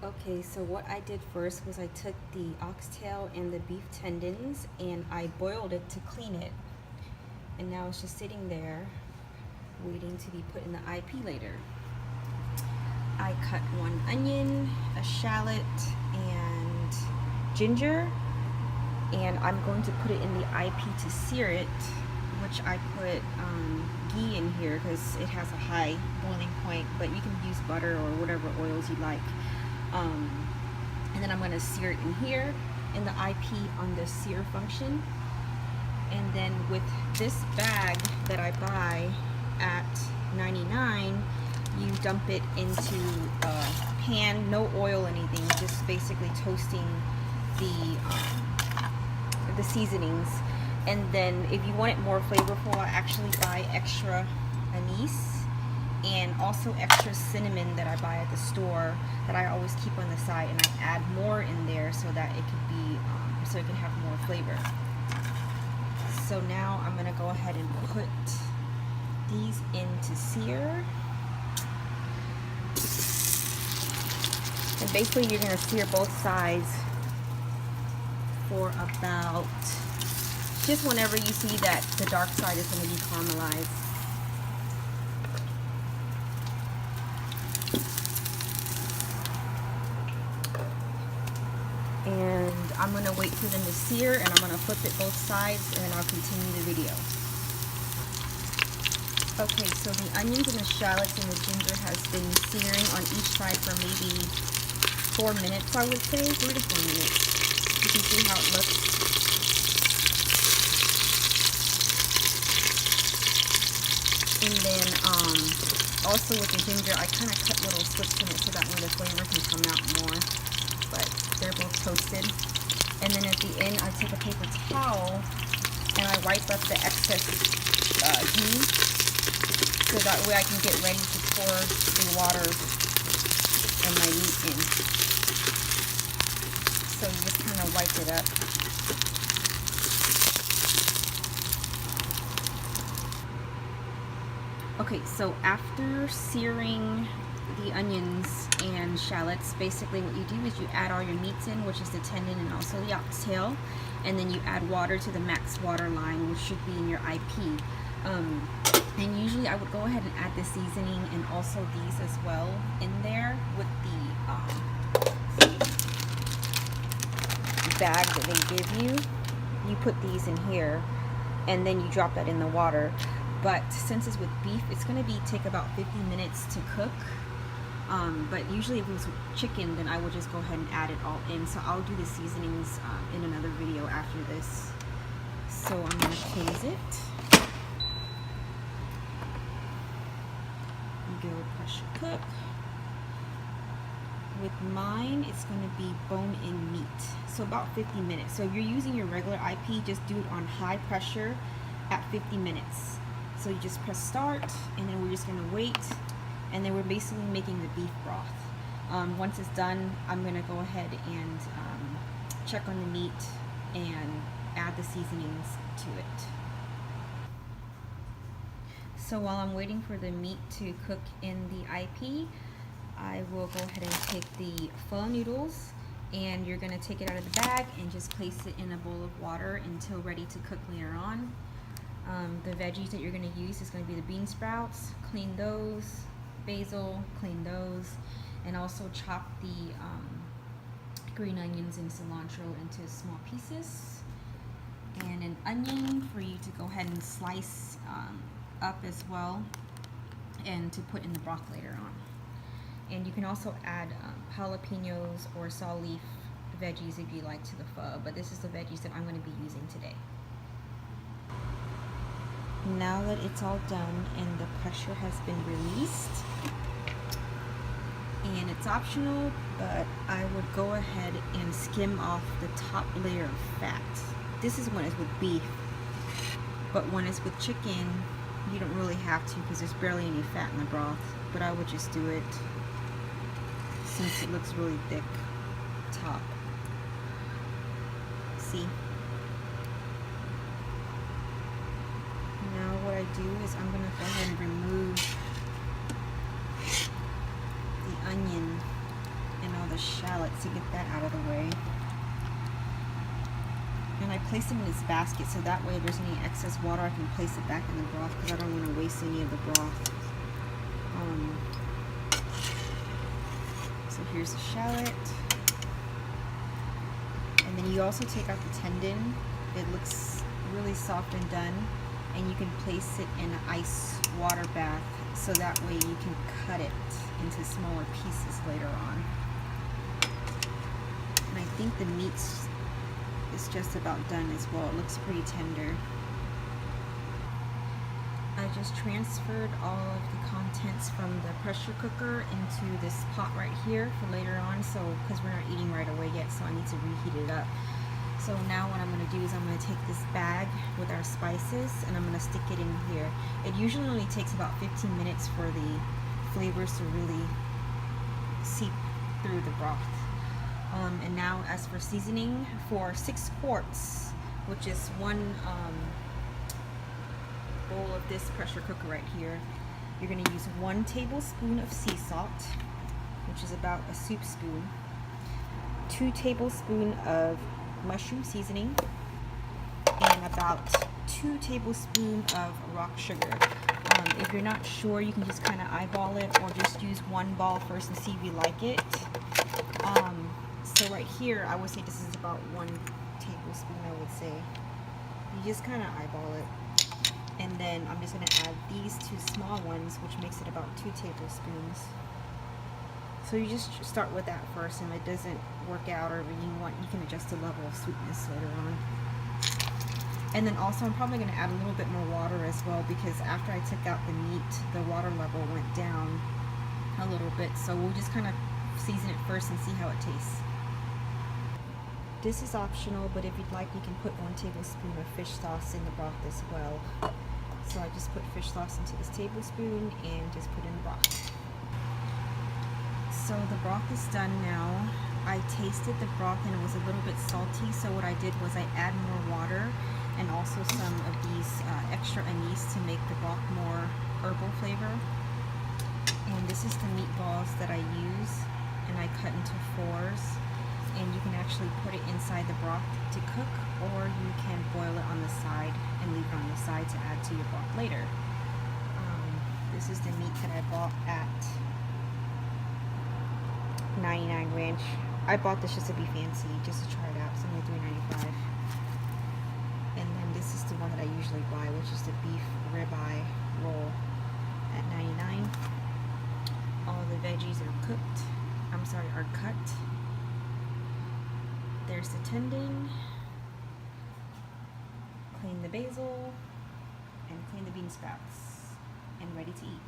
Okay, so what I did first was I took the oxtail and the beef tendons and I boiled it to clean it. And now it's just sitting there waiting to be put in the IP later. I cut one onion, a shallot, and ginger, and I'm going to put it in the IP to sear it, which I put ghee in here because it has a high boiling point, but you can use butter or whatever oils you like. And then I'm going to sear it in here in the IP on the sear function. And then with this bag that I buy at 99, you dump it into a pan, no oil, anything, just basically toasting the seasonings. And then if you want it more flavorful, I actually buy extra anise and also extra cinnamon that I buy at the store that I always keep on the side, and I add more in there so that it could be so it can have more flavor. So now I'm gonna go ahead and put these into sear. And basically you're gonna sear both sides for about just whenever you see that the dark side is gonna be caramelized. And I'm going to wait for them to sear, and I'm going to flip it both sides, and then I'll continue the video. Okay, so the onions and the shallots and the ginger has been searing on each side for maybe 4 minutes, I would say, 3 to 4 minutes. You can see how it looks. And then also with the ginger, I kind of cut little slips in it so that way the flavor can come out more. But they're both toasted. And then at the end, I take a paper towel and I wipe up the excess ghee, so that way I can get ready to pour the water and my meat in. So you just kind of wipe it up. Okay, so after searing the onions and shallots, basically what you do is you add all your meats in, which is the tendon and also the oxtail, and then you add water to the max water line, which should be in your IP. And usually I would go ahead and add the seasoning and also these as well in there with the bag that they give you. You put these in here and then you drop that in the water. But since it's with beef, it's going to take about 50 minutes to cook. But usually if it was chicken, then I would just go ahead and add it all in. So I'll do the seasonings in another video after this. So I'm going to close it. And go pressure cook. With mine, it's going to be bone-in meat. So about 50 minutes. So if you're using your regular IP, just do it on high pressure at 50 minutes. So you just press start, and then we're just going to wait, and then we're basically making the beef broth. Once it's done, I'm going to go ahead and check on the meat and add the seasonings to it. So while I'm waiting for the meat to cook in the IP, I will go ahead and take the pho noodles, and you're going to take it out of the bag and just place it in a bowl of water until ready to cook later on. The veggies that you're going to use is going to be the bean sprouts. Clean those, basil, clean those, and also chop the green onions and cilantro into small pieces. And an onion for you to go ahead and slice up as well, and to put in the broth later on. And you can also add jalapenos or saw leaf veggies if you like to the pho, but this is the veggies that I'm going to be using today. Now that it's all done and the pressure has been released, and it's optional, but I would go ahead and skim off the top layer of fat. This is when it's with beef, but when it's with chicken, you don't really have to because there's barely any fat in the broth, but I would just do it since it looks really thick top. See? Now what I do is I'm going to go ahead and remove the onion and all the shallots to get that out of the way. And I place them in this basket so that way if there's any excess water I can place it back in the broth because I don't want to waste any of the broth. So here's the shallot. And then you also take out the tendon. It looks really soft and done. And you can place it in an ice water bath so that way you can cut it into smaller pieces later on. And I think the meat is just about done as well. It looks pretty tender. I just transferred all of the contents from the pressure cooker into this pot right here for later on, so because we're not eating right away yet, so I need to reheat it up. So now what I'm going to do is I'm going to take this bag with our spices and I'm going to stick it in here. It usually only takes about 15 minutes for the flavors to really seep through the broth. And now as for seasoning, for 6 quarts, which is one bowl of this pressure cooker right here, you're going to use 1 tablespoon of sea salt, which is about a soup spoon, 2 tablespoons of mushroom seasoning, and about 2 tablespoons of rock sugar. If you're not sure, you can just kind of eyeball it or just use 1 ball first and see if you like it. So right here, I would say this is about 1 tablespoon, I would say. You just kind of eyeball it. And then I'm just going to add these 2 small ones, which makes it about 2 tablespoons. So you just start with that first, and if it doesn't work out or you can adjust the level of sweetness later on. And then also I'm probably going to add a little bit more water as well, because after I took out the meat, the water level went down a little bit. So we'll just kind of season it first and see how it tastes. This is optional, but if you'd like, you can put 1 tablespoon of fish sauce in the broth as well. So I just put fish sauce into this tablespoon and just put in the broth. So the broth is done now. I tasted the broth and it was a little bit salty, so what I did was I add more water and also some of these extra anise to make the broth more herbal flavor. And this is the meatballs that I use, and I cut into 4s. And you can actually put it inside the broth to cook, or you can boil it on the side and leave it on the side to add to your broth later. This is the meat that I bought at 99 Ranch. I bought this just to be fancy, just to try it out. It's only $3.95. And then this is the one that I usually buy, which is the beef ribeye roll at 99. All the veggies are are cut. There's the tendon, clean the basil, and clean the bean sprouts, and ready to eat.